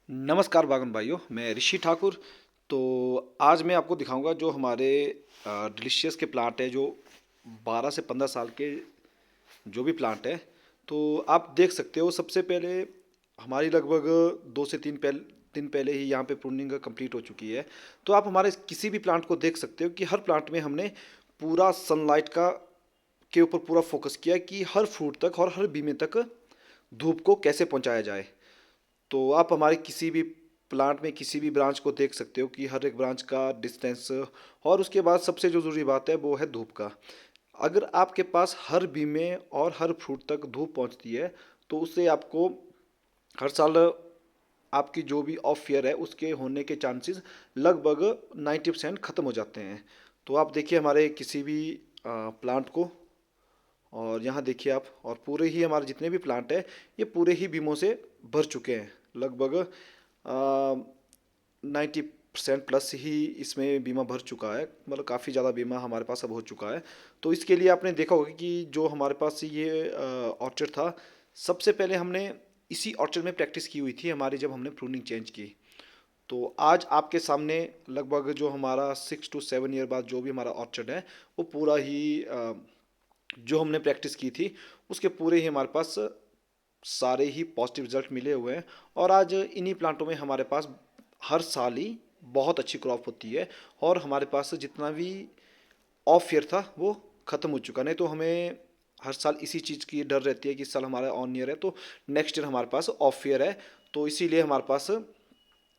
नमस्कार बागन भाइयों, मैं ऋषि ठाकुर। तो आज मैं आपको दिखाऊंगा जो हमारे डिलीशियस के प्लांट है, जो 12 से 15 साल के जो भी प्लांट है। तो आप देख सकते हो, सबसे पहले हमारी लगभग 2 से 3 दिन पहले ही यहाँ पे प्रूनिंग कंप्लीट हो चुकी है। तो आप हमारे किसी भी प्लांट को देख सकते हो कि हर प्लांट में हमने पूरा सनलाइट का के ऊपर पूरा फोकस किया कि हर फ्रूट तक और हर बीमे तक धूप को कैसे पहुँचाया जाए। तो आप हमारे किसी भी प्लांट में किसी भी ब्रांच को देख सकते हो कि हर एक ब्रांच का डिस्टेंस, और उसके बाद सबसे जो ज़रूरी बात है वो है धूप का। अगर आपके पास हर बी में और हर फ्रूट तक धूप पहुंचती है, तो उससे आपको हर साल आपकी जो भी ऑफ फेयर है उसके होने के चांसेस लगभग 90% ख़त्म हो जाते हैं। तो आप देखिए हमारे किसी भी प्लांट को, और यहाँ देखिए आप, और पूरे ही हमारे जितने भी प्लांट है ये पूरे ही बीमों से भर चुके हैं। लगभग 90% प्लस ही इसमें बीमा भर चुका है, मतलब काफ़ी ज़्यादा बीमा हमारे पास अब हो चुका है। तो इसके लिए आपने देखा होगा कि जो हमारे पास ये ऑर्चर्ड था, सबसे पहले हमने इसी ऑर्चर्ड में प्रैक्टिस की हुई थी हमारी, जब हमने प्रूनिंग चेंज की। तो आज आपके सामने लगभग जो हमारा 6 to 7 ईयर बाद जो भी हमारा ऑर्चर्ड है, वो पूरा ही जो हमने प्रैक्टिस की थी उसके पूरे ही हमारे पास सारे ही पॉजिटिव रिजल्ट मिले हुए हैं। और आज इन्हीं प्लांटों में हमारे पास हर साल ही बहुत अच्छी क्रॉप होती है, और हमारे पास जितना भी ऑफ ईयर था वो ख़त्म हो चुका। नहीं तो हमें हर साल इसी चीज़ की डर रहती है कि इस साल हमारा ऑन ईयर है तो नेक्स्ट ईयर हमारे पास ऑफ ईयर है। तो इसीलिए हमारे पास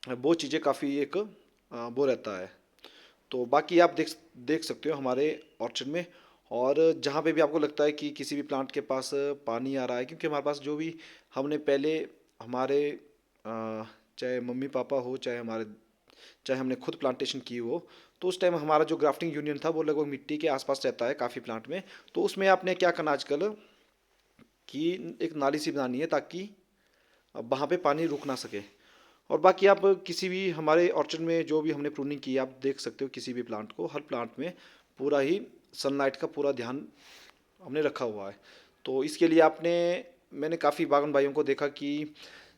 वो चीज़ें काफ़ी एक वो रहता है। तो बाकी आप देख देख सकते हो हमारे ऑर्चर्ड में। और जहाँ पे भी आपको लगता है कि किसी भी प्लांट के पास पानी आ रहा है, क्योंकि हमारे पास जो भी हमने पहले हमारे चाहे मम्मी पापा हो, चाहे हमने खुद प्लांटेशन की हो, तो उस टाइम हमारा जो ग्राफ्टिंग यूनियन था वो लगभग मिट्टी के आसपास रहता है काफ़ी प्लांट में। तो उसमें आपने क्या करना आजकल कि एक नाली सी बनानी है ताकि वहाँ पे पानी रुक ना सके। और बाकी आप किसी भी हमारे ऑर्चर्ड में जो भी हमने प्रूनिंग की है, आप देख सकते हो किसी भी प्लांट को, हर प्लांट में पूरा ही सनलाइट का पूरा ध्यान हमने रखा हुआ है। तो इसके लिए मैंने काफ़ी बागन भाइयों को देखा कि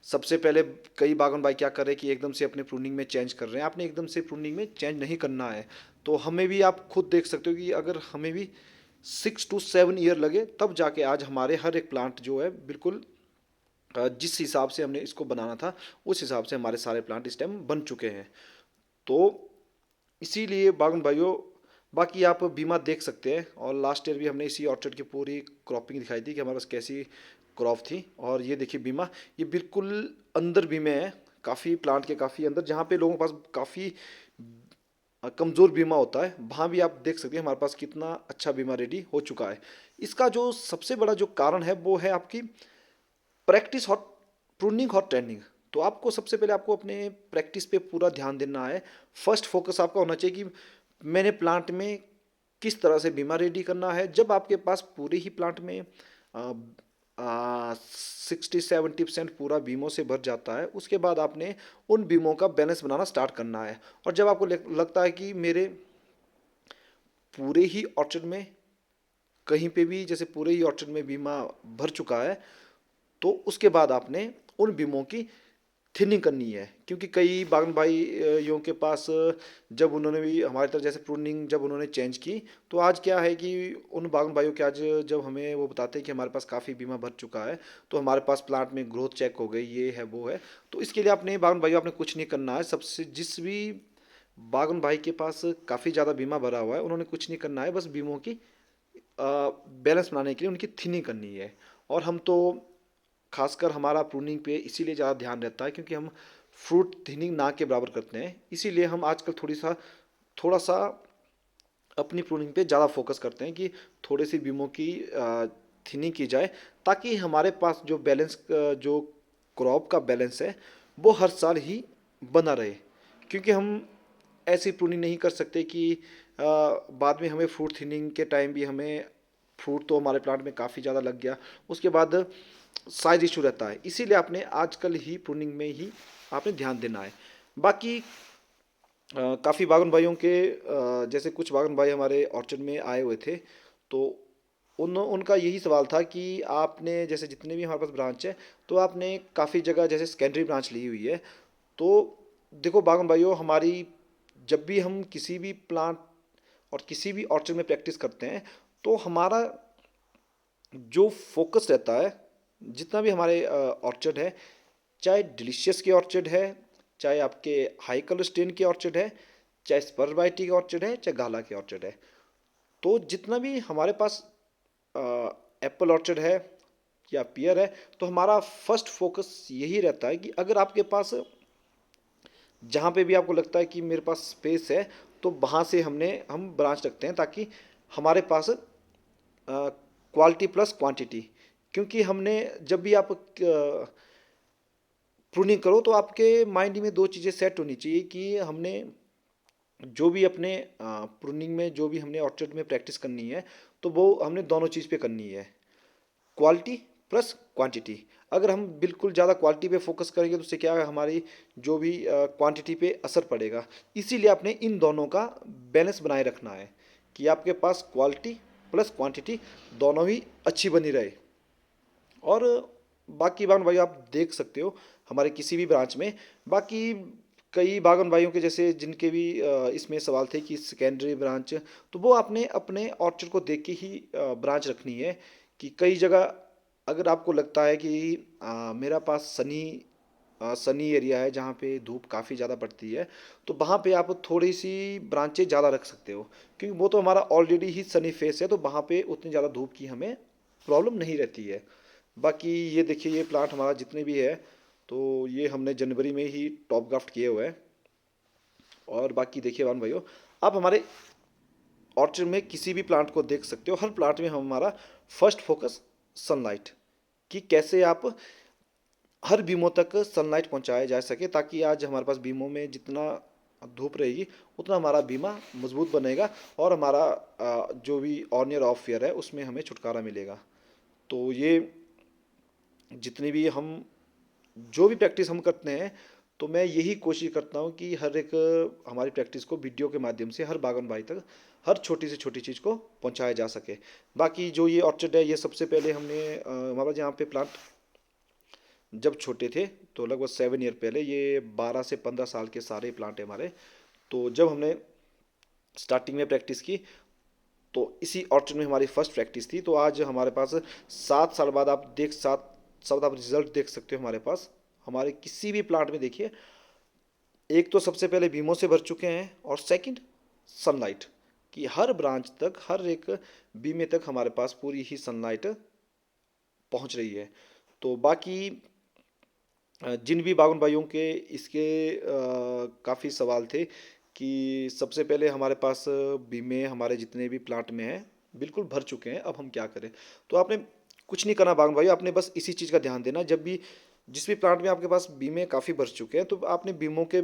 सबसे पहले कई बागन भाई क्या कर रहे हैं कि एकदम से अपने प्रूनिंग में चेंज कर रहे हैं। आपने एकदम से प्रूनिंग में चेंज नहीं करना है। तो हमें भी आप खुद देख सकते हो कि अगर हमें भी 6 to 7 ईयर लगे तब जाके आज हमारे हर एक प्लांट जो है बिल्कुल जिस हिसाब से हमने इसको बनाना था उस हिसाब से हमारे सारे प्लांट इस टाइम बन चुके हैं। तो इसीलिए बागन भाइयों, बाकी आप बीमा देख सकते हैं, और लास्ट ईयर भी हमने इसी ऑर्चर्ड की पूरी क्रॉपिंग दिखाई थी कि हमारे पास कैसी क्रॉप थी। और ये देखिए बीमा, ये बिल्कुल अंदर बीमे है, काफ़ी प्लांट के काफ़ी अंदर, जहाँ पे लोगों के पास काफ़ी कमज़ोर बीमा होता है, वहाँ भी आप देख सकते हैं हमारे पास कितना अच्छा बीमा रेडी हो चुका है। इसका जो सबसे बड़ा जो कारण है वो है आपकी प्रैक्टिस और प्रूनिंग और ट्रेनिंग। तो आपको सबसे पहले आपको अपने प्रैक्टिस पे पूरा ध्यान देना है। फर्स्ट फोकस आपका होना चाहिए कि मैंने प्लांट में किस तरह से बीमा रेडी करना है। जब आपके पास पूरे ही प्लांट में 60-70% पूरा बीमों से भर जाता है, उसके बाद आपने उन बीमों का बैलेंस बनाना स्टार्ट करना है। और जब आपको लगता है कि मेरे पूरे ही ऑर्चर्ड में कहीं पे भी, जैसे पूरे ही ऑर्चर्ड में बीमा भर चुका है, तो उसके बाद आपने उन बीमों की थिनिंग करनी है। क्योंकि कई बागन भाइयों के पास जब उन्होंने भी हमारी तरह जैसे प्रूनिंग जब उन्होंने चेंज की, तो आज क्या है कि उन बागन भाइयों के आज जब हमें वो बताते हैं कि हमारे पास काफ़ी बीमा भर चुका है, तो हमारे पास प्लांट में ग्रोथ चेक हो गई, ये है वो है। तो इसके लिए आपने बागन भाइयों आपने कुछ नहीं करना है। सबसे जिस भी बागन भाई के पास काफ़ी ज़्यादा बीमा भरा हुआ है, उन्होंने कुछ नहीं करना है, बस बीमों की बैलेंस बनाने के लिए उनकी थिनिंग करनी है। और हम तो खासकर हमारा प्रूनिंग पे इसीलिए ज़्यादा ध्यान रहता है क्योंकि हम फ्रूट थिनिंग ना के बराबर करते हैं। इसीलिए हम आजकल थोड़ा सा अपनी प्रूनिंग पे ज़्यादा फोकस करते हैं कि थोड़ी सी बीमों की थिनिंग की जाए, ताकि हमारे पास जो बैलेंस जो क्रॉप का बैलेंस है वो हर साल ही बना रहे। क्योंकि हम ऐसी प्रूनिंग नहीं कर सकते कि बाद में हमें फ्रूट थिनिंग के टाइम भी हमें फ्रूट तो हमारे प्लांट में काफ़ी ज़्यादा लग गया, उसके बाद साइज इशू रहता है। इसीलिए आपने आजकल ही प्रूनिंग में ही आपने ध्यान देना है। बाकी काफ़ी बागन भाइयों के जैसे कुछ बागन भाई हमारे ऑर्चर्ड में आए हुए थे, तो उनका यही सवाल था कि आपने जैसे जितने भी हमारे पास ब्रांच है, तो आपने काफ़ी जगह जैसे सेकेंडरी ब्रांच ली हुई है, तो देखो बागवान भाइयों, हमारी जब भी हम किसी भी प्लांट और किसी भी ऑर्चर्ड में प्रैक्टिस करते हैं, तो हमारा जो फोकस रहता है, जितना भी हमारे ऑर्चर्ड है, चाहे डिलीशियस के ऑर्चर्ड है, चाहे आपके हाई कलर स्टेन के ऑर्चर्ड है, चाहे स्पर वाइटी के ऑर्चर्ड है, चाहे गाला के ऑर्चर्ड है, तो जितना भी हमारे पास एप्पल ऑर्चर्ड है या पियर है, तो हमारा फर्स्ट फोकस यही रहता है कि अगर आपके पास जहाँ पे भी आपको लगता है कि मेरे पास स्पेस है, तो वहाँ से हम ब्रांच रखते हैं, ताकि हमारे पास क्वालिटी प्लस क्वांटिटी, क्योंकि हमने जब भी आप प्रूनिंग करो तो आपके माइंड में दो चीज़ें सेट होनी चाहिए कि हमने जो भी अपने प्रूनिंग में जो भी हमने ऑर्चर्ड में प्रैक्टिस करनी है, तो वो हमने दोनों चीज़ पे करनी है, क्वालिटी प्लस क्वांटिटी। अगर हम बिल्कुल ज़्यादा क्वालिटी पे फोकस करेंगे तो उससे क्या है, हमारी जो भी क्वांटिटी पे असर पड़ेगा। इसीलिए आपने इन दोनों का बैलेंस बनाए रखना है कि आपके पास क्वालिटी प्लस क्वांटिटी दोनों ही अच्छी बनी रहे। और बाकी बागन भाई आप देख सकते हो हमारे किसी भी ब्रांच में, बाकी कई बागन भाइयों के जैसे जिनके भी इसमें सवाल थे कि सेकेंडरी ब्रांच, तो वो आपने अपने ऑर्चर्ड को देख के ही ब्रांच रखनी है। कि कई जगह अगर आपको लगता है कि मेरा पास सनी एरिया है जहाँ पे धूप काफ़ी ज़्यादा पड़ती है, तो वहाँ पे आप थोड़ी सी ब्रांचें ज़्यादा रख सकते हो, क्योंकि वो तो हमारा ऑलरेडी ही सनी फेस है, तो वहाँ पे उतनी ज़्यादा धूप की हमें प्रॉब्लम नहीं रहती है। बाकी ये देखिए, ये प्लांट हमारा जितने भी है, तो ये हमने जनवरी में ही टॉप ग्राफ्ट किए हुए हैं। और बाकी देखिए वान भाइयों, आप हमारे ऑर्चर्ड में किसी भी प्लांट को देख सकते हो, हर प्लांट में हमारा फर्स्ट फोकस सनलाइट, कि कैसे आप हर बीमों तक सनलाइट पहुंचाया जा सके, ताकि आज हमारे पास बीमों में जितना धूप रहेगी उतना हमारा बीमा मजबूत बनेगा, और हमारा जो भी ऑन ऑफ फेयर है उसमें हमें छुटकारा मिलेगा। तो ये जितनी भी हम जो भी प्रैक्टिस हम करते हैं, तो मैं यही कोशिश करता हूँ कि हर एक हमारी प्रैक्टिस को वीडियो के माध्यम से हर बागवान भाई तक हर छोटी से छोटी चीज़ को पहुँचाया जा सके। बाकी जो ये ऑर्चर्ड है, ये सबसे पहले हमने हमारा यहाँ पे प्लांट जब छोटे थे, तो लगभग 7 ईयर पहले, ये 12 से 15 साल के सारे प्लांट है हमारे। तो जब हमने स्टार्टिंग में प्रैक्टिस की, तो इसी ऑर्चर्ड में हमारी फर्स्ट प्रैक्टिस थी। तो आज हमारे पास 7 साल बाद आप 7 साल बाद आप रिजल्ट देख सकते हो हमारे पास। हमारे किसी भी प्लांट में देखिए, एक तो सबसे पहले बीमों से भर चुके हैं, और सेकंड सनलाइट, कि हर ब्रांच तक, हर एक बीमे तक हमारे पास पूरी ही सनलाइट पहुंच रही है। तो बाकी जिन भी बागवान भाइयों के इसके काफ़ी सवाल थे कि सबसे पहले हमारे पास बीमे हमारे जितने भी प्लांट में हैं बिल्कुल भर चुके हैं, अब हम क्या करें। तो आपने कुछ नहीं करना बागवान भाई, आपने बस इसी चीज़ का ध्यान देना, जब भी जिस भी प्लांट में आपके पास बीमे काफ़ी भर चुके हैं, तो आपने बीमों के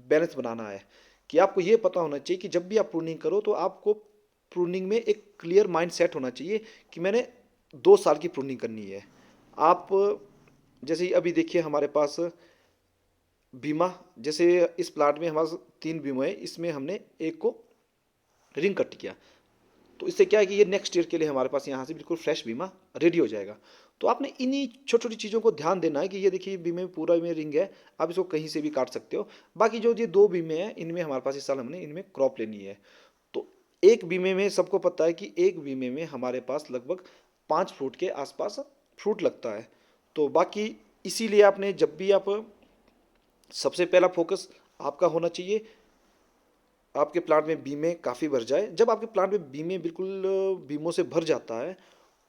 बैलेंस बनाना है। कि आपको ये पता होना चाहिए कि जब भी आप प्रूनिंग करो, तो आपको प्रूनिंग में एक क्लियर माइंड सेट होना चाहिए कि मैंने 2 साल की प्रूनिंग करनी है। आप जैसे ही अभी देखिए हमारे पास बीमा, जैसे इस प्लांट में हमारे पास 3 बीमा है, इसमें हमने एक को रिंग कट किया, तो इससे क्या है कि ये नेक्स्ट ईयर के लिए हमारे पास यहाँ से बिल्कुल फ्रेश बीमा रेडी हो जाएगा। तो आपने इन्हीं छोटी छोटी चीज़ों को ध्यान देना है कि ये देखिए बीमे में पूरा में रिंग है, आप इसको कहीं से भी काट सकते हो। बाकी जो ये 2 बीमे हैं, इनमें हमारे पास इस साल हमने इनमें क्रॉप लेनी है। तो एक बीमे में सबको पता है कि एक बीमे में हमारे पास लगभग 5 फ्रूट के आसपास फ्रूट लगता है। तो बाकी इसीलिए आपने जब भी आप, सबसे पहला फोकस आपका होना चाहिए आपके प्लांट में बीमे काफ़ी भर जाए। जब आपके प्लांट में बीमे बिल्कुल बीमों से भर जाता है,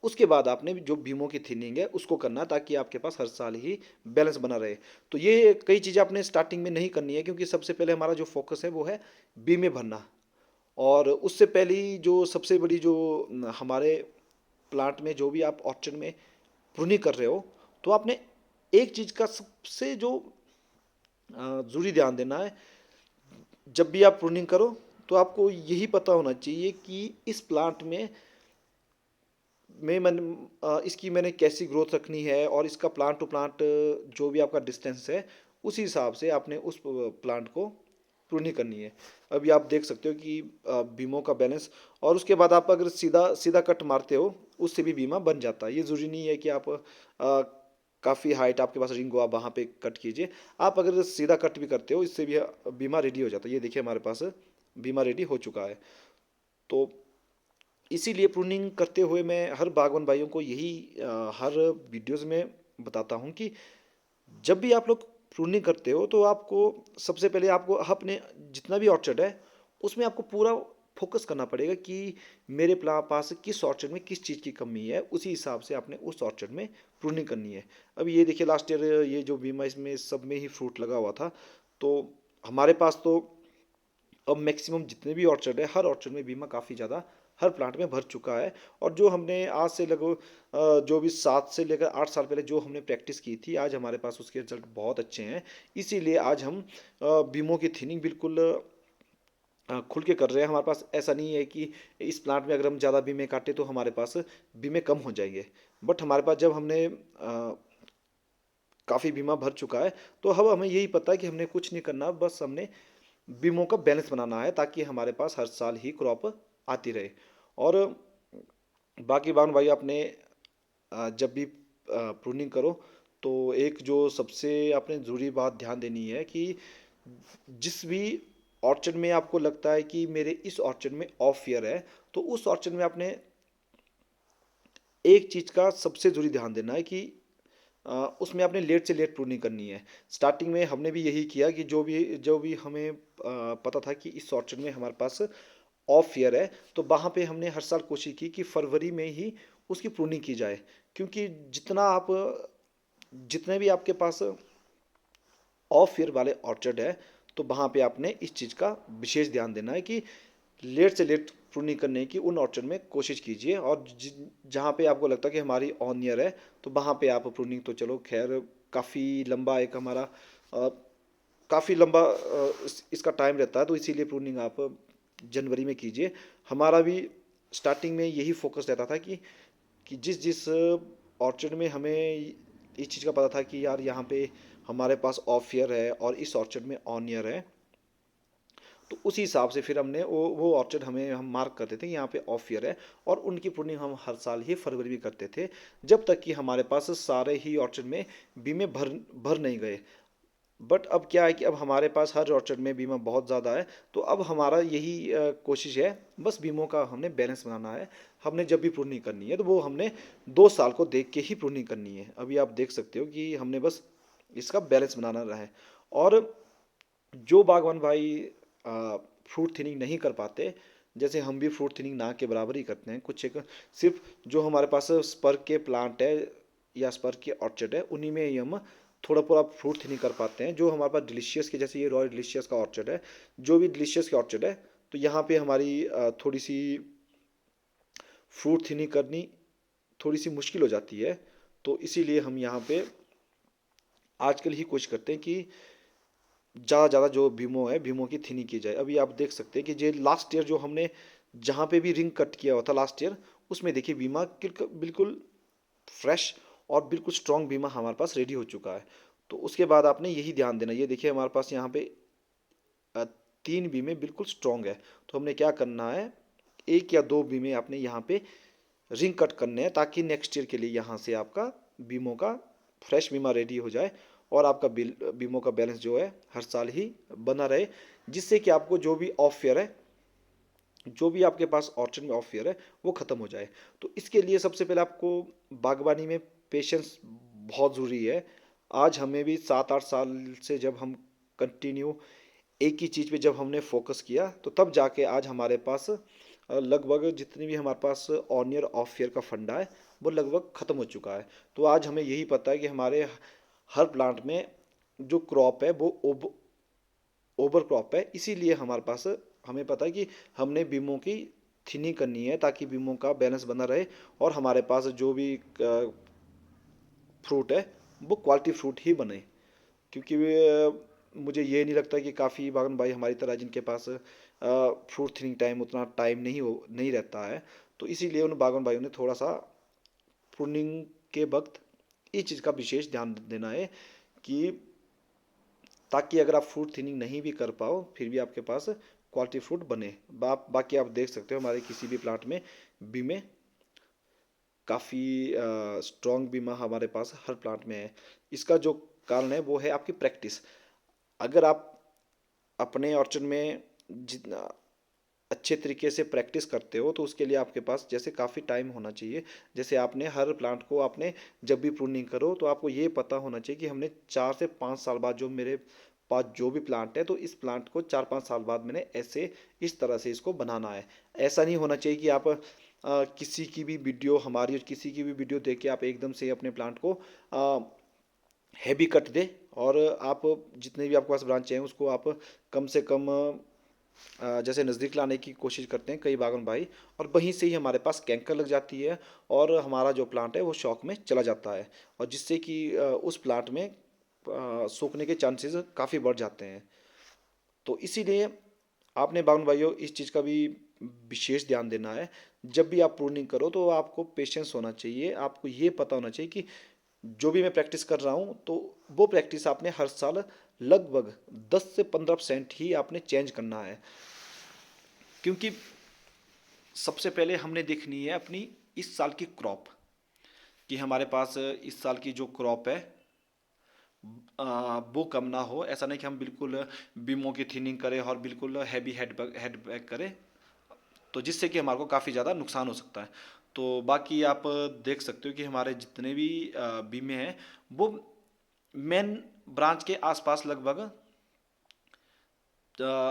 उसके बाद आपने जो बीमों की थिनिंग है उसको करना है, ताकि आपके पास हर साल ही बैलेंस बना रहे। तो ये कई चीज़ें आपने स्टार्टिंग में नहीं करनी है, क्योंकि सबसे पहले हमारा जो फोकस है वो है बीमे भरना। और उससे पहली जो सबसे बड़ी जो हमारे प्लांट में जो भी आप ऑर्चर्ड में प्रूनिंग कर रहे हो, तो आपने एक चीज़ का सबसे जो ज़रूरी ध्यान देना है, जब भी आप प्रूनिंग करो, तो आपको यही पता होना चाहिए कि इस प्लांट में इसकी मैंने कैसी ग्रोथ रखनी है, और इसका प्लांट टू प्लांट जो भी आपका डिस्टेंस है, उसी हिसाब से आपने उस प्लांट को प्रूनिंग करनी है। अभी आप देख सकते हो कि बीमों का बैलेंस, और उसके बाद आप अगर सीधा सीधा कट मारते हो, उससे भी बीमा बन जाता है। ये ज़रूरी नहीं है कि आप काफ़ी हाइट आपके पास रिंग हो, आप वहाँ पे कट कीजिए। आप अगर सीधा कट भी करते हो, इससे भी बीमा रेडी हो जाता है। ये देखिए हमारे पास बीमा रेडी हो चुका है। तो इसीलिए प्रूनिंग करते हुए मैं हर बागवान भाइयों को यही हर वीडियोज़ में बताता हूँ कि जब भी आप लोग प्रूनिंग करते हो तो आपको सबसे पहले आपको अपने जितना भी ऑर्चर्ड है उसमें आपको पूरा फोकस करना पड़ेगा कि मेरे पास किस ऑर्चर्ड में किस चीज़ की कमी है, उसी हिसाब से आपने उस ऑर्चर्ड में प्रूनिंग करनी है। अब ये देखिए लास्ट ईयर ये जो बीमा इसमें सब में ही फ्रूट लगा हुआ था, तो हमारे पास तो अब मैक्सिमम जितने भी ऑर्चर्ड है हर ऑर्चर्ड में बीमा काफ़ी ज़्यादा हर प्लांट में भर चुका है। और जो हमने आज से लगभग जो भी 7 से लेकर 8 साल पहले जो हमने प्रैक्टिस की थी, आज हमारे पास उसके रिजल्ट बहुत अच्छे हैं। इसीलिए आज हम बीमों की थिनिंग बिल्कुल खुल के कर रहे हैं। हमारे पास ऐसा नहीं है कि इस प्लांट में अगर हम ज़्यादा बीमे काटे तो हमारे पास बीमे कम हो जाएंगे। बट हमारे पास जब हमने काफ़ी बीमा भर चुका है तो अब हमें यही पता है कि हमने कुछ नहीं करना, बस हमने बीमों का बैलेंस बनाना है ताकि हमारे पास हर साल ही क्रॉप आती रहे। और बाकी बावन भाई आपने जब भी प्रूनिंग करो तो एक जो सबसे आपने ज़रूरी बात ध्यान देनी है कि जिस भी ऑर्चर्ड में आपको लगता है कि मेरे इस ऑर्चर्ड में ऑफ ईयर है, तो उस ऑर्चर्ड में आपने एक चीज़ का सबसे ज़रूरी ध्यान देना है कि उसमें आपने लेट से लेट प्रूनिंग करनी है। स्टार्टिंग में हमने भी यही किया कि जो भी हमें पता था कि इस ऑर्चर्ड में हमारे पास ऑफ ईयर है, तो वहाँ पे हमने हर साल कोशिश की कि फरवरी में ही उसकी प्रूनिंग की जाए। क्योंकि जितने भी आपके पास ऑफ ईयर वाले ऑर्चर्ड है, तो वहाँ पे आपने इस चीज़ का विशेष ध्यान देना है कि लेट से लेट प्रूनिंग करने की उन ऑर्चर्ड में कोशिश कीजिए। और जहाँ पे आपको लगता है कि हमारी ऑन ईयर है, तो वहाँ पे आप प्रूनिंग तो चलो खैर काफ़ी लंबा एक हमारा काफ़ी लंबा इसका टाइम रहता है, तो इसीलिए प्रूनिंग आप जनवरी में कीजिए। हमारा भी स्टार्टिंग में यही फोकस रहता था कि जिस जिस ऑर्चर्ड में हमें इस चीज़ का पता था कि यार यहाँ पे हमारे पास ऑफ ईयर है और इस ऑर्चर्ड में ऑन ईयर है, तो उसी हिसाब से फिर हमने वो ऑर्चर्ड हमें हम मार्क करते थे कि यहाँ पे ऑफ ईयर है। और उनकी प्रूनिंग हम हर साल ही फरवरी में करते थे, जब तक कि हमारे पास सारे ही ऑर्चर्ड में बीमे भर भर नहीं गए। बट अब क्या है कि अब हमारे पास हर ऑर्चर्ड में बीमा बहुत ज़्यादा है, तो अब हमारा यही कोशिश है, बस बीमों का हमने बैलेंस बनाना है। हमने जब भी प्रूनिंग करनी है तो वो हमने 2 साल को देख के ही प्रूनिंग करनी है। अभी आप देख सकते हो कि हमने बस इसका बैलेंस बनाना रहा है। और जो बागवान भाई फ्रूट थिनिंग नहीं कर पाते, जैसे हम भी फ्रूट थिनिंग ना के बराबर ही करते हैं, कुछ एक सिर्फ जो हमारे पास स्पर के प्लांट है या स्पर के ऑर्चर्ड है उन्हीं में ही हम थोड़ा पूरा फ्रूट थिनिंग कर पाते हैं। जो हमारे पास डिलीशियस के, जैसे ये रॉयल डिलीशियस का ऑर्चर्ड है, जो भी डिलीशियस के ऑर्चर्ड है, तो यहाँ पे हमारी थोड़ी सी फ्रूट थिनिंग करनी थोड़ी सी मुश्किल हो जाती है। तो इसीलिए हम यहाँ पे आजकल ही कोशिश करते हैं कि ज़्यादा ज़्यादा जो भीमो है भीमो की थिनिंग की जाए। अभी आप देख सकते हैं कि जो लास्ट ईयर जो हमने जहाँ पे भी रिंग कट किया हुआ था लास्ट ईयर, उसमें देखिए बीमा बिल्कुल फ्रेश और बिल्कुल स्ट्रॉन्ग बीमा हमारे पास रेडी हो चुका है। तो उसके बाद आपने यही ध्यान देना, ये देखिए हमारे पास यहाँ पे 3 बीमे बिल्कुल स्ट्रॉन्ग है। तो हमने क्या करना है, 1 या 2 बीमे आपने यहाँ पे रिंग कट करने हैं ताकि नेक्स्ट ईयर के लिए यहाँ से आपका बीमों का फ्रेश बीमा रेडी हो जाए और आपका बीमों का बैलेंस जो है हर साल ही बना रहे, जिससे कि आपको जो भी ऑफ ईयर है, जो भी आपके पास ऑर्चर्ड में ऑफ ईयर है, वो ख़त्म हो जाए। तो इसके लिए सबसे पहले आपको बागवानी में पेशेंस बहुत ज़रूरी है। आज हमें भी 7-8 साल से जब हम कंटिन्यू एक ही चीज़ पे जब हमने फोकस किया, तो तब जाके आज हमारे पास लगभग जितनी भी हमारे pass on year of year का फंडा है वो लगभग ख़त्म हो चुका है। तो आज हमें यही पता है कि हमारे हर प्लांट में जो क्रॉप है वो ओवर क्रॉप है। इसीलिए हमारे पास हमें पता है कि हमने बीमों की थिनिंग करनी है ताकि बीमों का बैलेंस बना रहे और हमारे पास जो भी फ्रूट है वो क्वालिटी फ्रूट ही बने। क्योंकि मुझे ये नहीं लगता कि काफ़ी बागन भाई हमारी तरह जिनके पास फ्रूट थिनिंग टाइम उतना टाइम नहीं रहता है, तो इसीलिए उन बागन भाइयों ने थोड़ा सा प्रूनिंग के वक्त इस चीज़ का विशेष ध्यान देना है कि ताकि अगर आप फ्रूट थिनिंग नहीं भी कर पाओ फिर भी आपके पास क्वालिटी फ्रूट बने। बाकी आप देख सकते हो हमारे किसी भी प्लांट में बीमे काफ़ी स्ट्रॉन्ग बीमा हमारे पास हर प्लांट में है। इसका जो कारण है वो है आपकी प्रैक्टिस। अगर आप अपने ऑर्चर्ड में जितना अच्छे तरीके से प्रैक्टिस करते हो तो उसके लिए आपके पास जैसे काफ़ी टाइम होना चाहिए। जैसे आपने हर प्लांट को आपने जब भी प्रूनिंग करो तो आपको ये पता होना चाहिए कि हमने 4 से 5 साल बाद जो मेरे पास जो भी प्लांट है तो इस प्लांट को 4-5 साल बाद मैंने ऐसे इस तरह से इसको बनाना है। ऐसा नहीं होना चाहिए कि आप किसी की भी वीडियो हमारी और किसी की भी वीडियो देख के आप एकदम से अपने प्लांट को हैवी कट दे और आप जितने भी आपके पास ब्रांच हैं उसको आप कम से कम जैसे नज़दीक लाने की कोशिश करते हैं कई बागवान भाई, और वहीं से ही हमारे पास कैंकर लग जाती है और हमारा जो प्लांट है वो शॉक में चला जाता है, और जिससे कि उस प्लांट में सूखने के चांसेस काफ़ी बढ़ जाते हैं। तो इसीलिए आपने बागवान भाइयों इस चीज़ का भी विशेष ध्यान देना है। जब भी आप प्रूनिंग करो तो आपको पेशेंस होना चाहिए, आपको ये पता होना चाहिए कि जो भी मैं प्रैक्टिस कर रहा हूँ तो वो प्रैक्टिस आपने हर साल लगभग 10 से 15% ही आपने चेंज करना है। क्योंकि सबसे पहले हमने देखनी है अपनी इस साल की क्रॉप, कि हमारे पास इस साल की जो क्रॉप है वो कम ना हो। ऐसा नहीं कि हम बिल्कुल बीमों की थिनिंग करें और बिल्कुल हैवी हेड बैक करें, तो जिससे कि हमारे को काफ़ी ज़्यादा नुकसान हो सकता है। तो बाकी आप देख सकते हो कि हमारे जितने भी बीमे हैं वो मेन ब्रांच के आसपास लगभग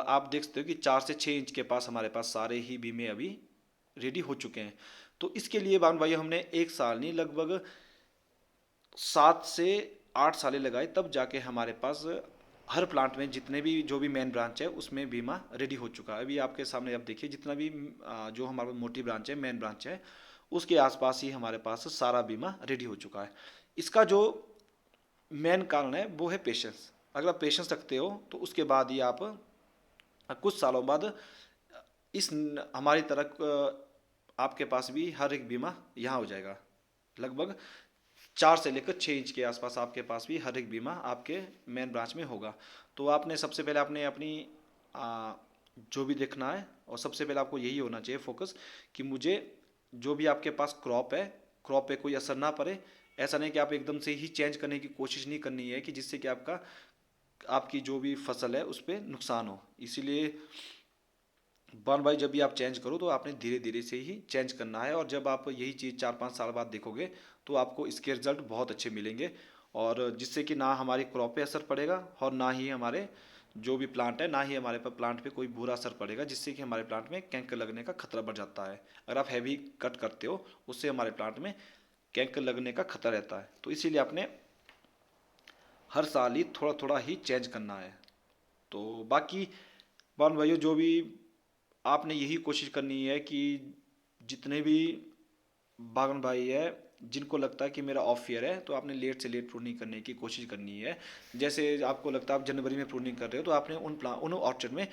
आप देख सकते हो कि 4 से 6 इंच के पास हमारे पास सारे ही बीमे अभी रेडी हो चुके हैं। तो इसके लिए बावन भाई हमने एक साल नहीं लगभग 7 से 8 सालें लगाई, तब जाके हमारे पास हर प्लांट में जितने भी जो भी मेन ब्रांच है उसमें बीमा रेडी हो चुका है। अभी आपके सामने आप देखिए जितना भी जो हमारा मोटी ब्रांच है मेन ब्रांच है उसके आसपास ही हमारे पास सारा बीमा रेडी हो चुका है। इसका जो मेन कारण है वो है पेशेंस। अगर आप पेशेंस रखते हो तो उसके बाद ही आप कुछ सालों बाद इस हमारी तरह आपके पास भी हर एक बीमा यहाँ हो जाएगा। लगभग 4 से लेकर 6 इंच के आसपास आपके पास भी हर एक बीमा आपके मेन ब्रांच में होगा। तो आपने सबसे पहले आपने अपनी आ, जो भी देखना है, और सबसे पहले आपको यही होना चाहिए फोकस कि मुझे जो भी आपके पास क्रॉप है क्रॉप पे कोई असर ना पड़े। ऐसा नहीं कि आप एकदम से ही चेंज करने की कोशिश नहीं करनी है कि जिससे कि आपकी जो भी फसल है उस पर नुकसान हो। इसीलिए वन भाई जब भी आप चेंज करो तो आपने धीरे धीरे से ही चेंज करना है, और जब आप यही चीज़ 4-5 साल बाद देखोगे तो आपको इसके रिजल्ट बहुत अच्छे मिलेंगे, और जिससे कि ना हमारी क्रॉप पे असर पड़ेगा और ना ही हमारे जो भी प्लांट है ना ही हमारे पर प्लांट पे कोई बुरा असर पड़ेगा, जिससे कि हमारे प्लांट में कैंकर लगने का खतरा बढ़ जाता है। अगर आप हैवी कट करते हो उससे हमारे प्लांट में कैंकर लगने का खतरा रहता है। तो इसीलिए आपने हर साल ही थोड़ा थोड़ा ही चेंज करना है। तो बाकी वन भाइयों जो भी आपने यही कोशिश करनी है कि जितने भी बागन भाई है जिनको लगता है कि मेरा ऑफ ईयर है तो आपने लेट से लेट प्रूनिंग करने की कोशिश करनी है। जैसे आपको लगता है आप जनवरी में प्रूनिंग कर रहे हो तो आपने उन ऑर्चर्ड में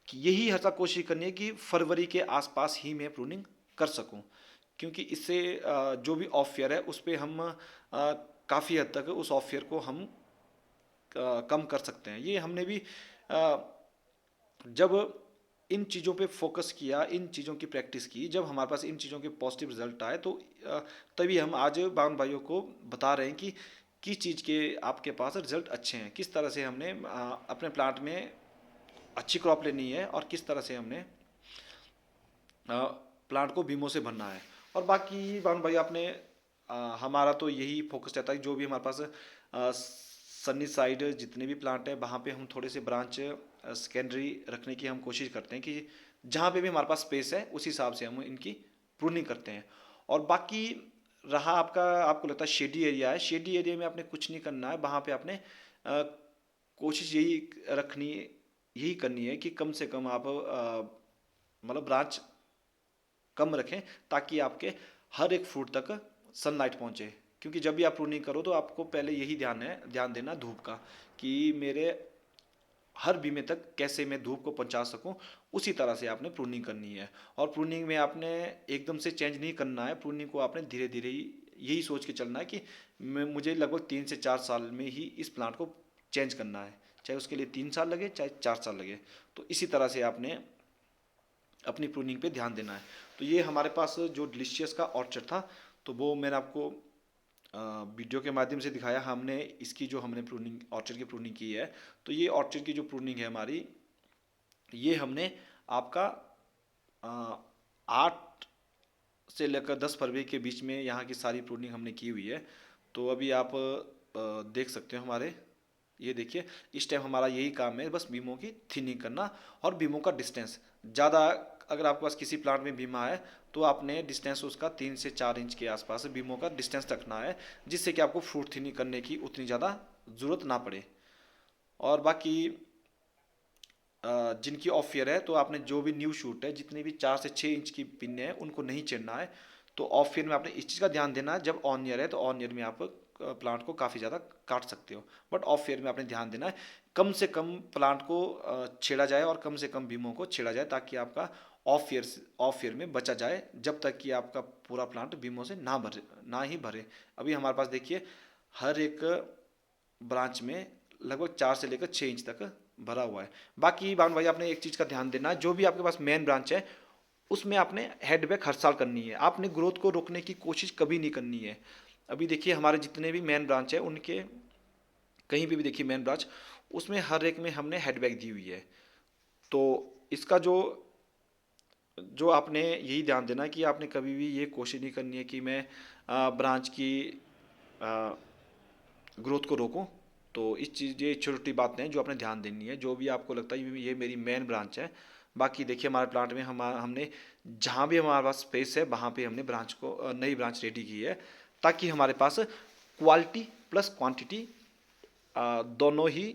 यही हर साल कोशिश करनी है कि फरवरी के आसपास ही मैं प्रूनिंग कर सकूं, क्योंकि इससे जो भी ऑफ ईयर है उस पर हम काफ़ी हद तक उस ऑफ ईयर को हम कम कर सकते हैं। ये हमने भी अ, जब इन चीज़ों पे फोकस किया, इन चीज़ों की प्रैक्टिस की, जब हमारे पास इन चीज़ों के पॉजिटिव रिजल्ट आए तो तभी हम आज बावन भाइयों को बता रहे हैं कि किस चीज़ के आपके पास रिजल्ट अच्छे हैं, किस तरह से हमने अपने प्लांट में अच्छी क्रॉप लेनी है और किस तरह से हमने प्लांट को बीमों से भरना है। और बाकी बावन भाई आपने हमारा तो यही फोकस रहता है कि जो भी हमारे पास सनी साइड जितने भी प्लांट है वहाँ पे हम थोड़े से ब्रांच सेकेंडरी रखने की हम कोशिश करते हैं कि जहाँ पे भी हमारे पास स्पेस है उस हिसाब से हम इनकी प्रूनिंग करते हैं। और बाकी रहा आपको लगता है शेडी एरिया है, शेडी एरिया में आपने कुछ नहीं करना है। वहाँ पे आपने कोशिश यही करनी है कि कम से कम आप मतलब ब्रांच कम रखें ताकि आपके हर एक फ्रूट तक सनलाइट पहुंचे। क्योंकि जब भी आप प्रूनिंग करो तो आपको पहले यही ध्यान देना धूप का, कि मेरे हर बीमे तक कैसे मैं धूप को पहुंचा सकूं, उसी तरह से आपने प्रूनिंग करनी है। और प्रूनिंग में आपने एकदम से चेंज नहीं करना है, प्रूनिंग को आपने धीरे धीरे ही यही सोच के चलना है कि मुझे लगभग 3 से 4 साल में ही इस प्लांट को चेंज करना है, चाहे उसके लिए 3 साल लगे चाहे 4 साल लगे। तो इसी तरह से आपने अपनी प्रूनिंग पे ध्यान देना है। तो तो ये हमारे पास जो डिलीशियस का ऑर्चर्ड था, तो वो मैंने आपको वीडियो के माध्यम से दिखाया। हमने इसकी जो हमने प्रूनिंग, ऑर्चर्ड की प्रूनिंग की है, तो ये ऑर्चर्ड की जो प्रूनिंग है हमारी, ये हमने आपका 8 से लेकर 10 फरवरी के बीच में यहाँ की सारी प्रूनिंग हमने की हुई है। तो अभी आप देख सकते हो हमारे, ये देखिए इस टाइम हमारा यही काम है, बस बीमों की थिनिंग करना और बीमों का डिस्टेंस ज़्यादा। अगर आपके पास किसी प्लांट में बीमा है तो आपने डिस्टेंस उसका 3 से 4 इंच के आसपास बीमों का डिस्टेंस रखना है, जिससे कि आपको फ्रूट थिनिंग करने की उतनी ज़्यादा ज़रूरत ना पड़े। और बाकी जिनकी ऑफ ईयर है, तो आपने जो भी न्यू शूट है, जितने भी 4 से 6 इंच की पिन है, उनको नहीं छेड़ना है। तो ऑफ ईयर में आपने इस चीज़ का ध्यान देना है। जब ऑन ईयर है तो ऑन ईयर में आप प्लांट को काफ़ी ज़्यादा काट सकते हो, बट ऑफ ईयर में आपने ध्यान देना है कम से कम प्लांट को छेड़ा जाए और कम से कम बीमों को छेड़ा जाए, ताकि आपका ऑफ ईयर में बचा जाए, जब तक कि आपका पूरा प्लांट बीमों से ना ही भरे। अभी हमारे पास देखिए हर एक ब्रांच में लगभग 4 से लेकर 6 इंच तक भरा हुआ है। बाकी बावन भाई, आपने एक चीज़ का ध्यान देना है, जो भी आपके पास मेन ब्रांच है उसमें आपने हेडबैक हर साल करनी है। आपने ग्रोथ को रोकने की कोशिश कभी नहीं करनी है। अभी देखिए हमारे जितने भी मेन ब्रांच है, उनके कहीं पे भी देखिए मेन ब्रांच, उसमें हर एक में हमने हेडबैक दी हुई है। तो इसका जो जो आपने यही ध्यान देना कि आपने कभी भी ये कोशिश नहीं करनी है कि मैं ब्रांच की ग्रोथ को रोकूं। तो इस चीज़, ये छोटी छोटी बातें हैं जो आपने ध्यान देनी है, जो भी आपको लगता है ये मेरी मेन ब्रांच है। बाकी देखिए हमारे प्लांट में हमने जहाँ भी हमारे पास स्पेस है वहाँ पे हमने ब्रांच को नई ब्रांच रेडी की है, ताकि हमारे पास क्वालिटी प्लस क्वांटिटी दोनों ही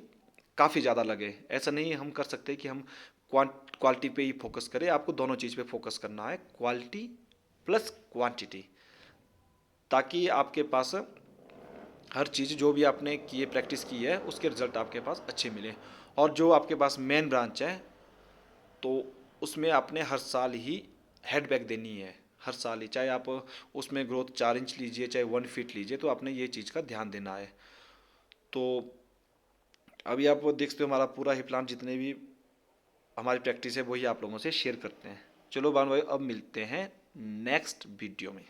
काफ़ी ज़्यादा लगे। ऐसा नहीं हम कर सकते कि हम क्वालिटी पे ही फोकस करें, आपको दोनों चीज़ पे फोकस करना है, क्वालिटी प्लस क्वांटिटी, ताकि आपके पास हर चीज़ जो भी आपने किए प्रैक्टिस की है उसके रिजल्ट आपके पास अच्छे मिले। और जो आपके पास मेन ब्रांच है, तो उसमें आपने हर साल ही हेडबैक देनी है, हर साल ही, चाहे आप उसमें ग्रोथ 4 इंच लीजिए चाहे 1 फीट लीजिए, तो आपने ये चीज़ का ध्यान देना है। तो अभी आप देख सकते हो हमारा पूरा ही प्लान, जितने भी हमारी प्रैक्टिस है वही आप लोगों से शेयर करते हैं। चलो बान भाई, अब मिलते हैं नेक्स्ट वीडियो में।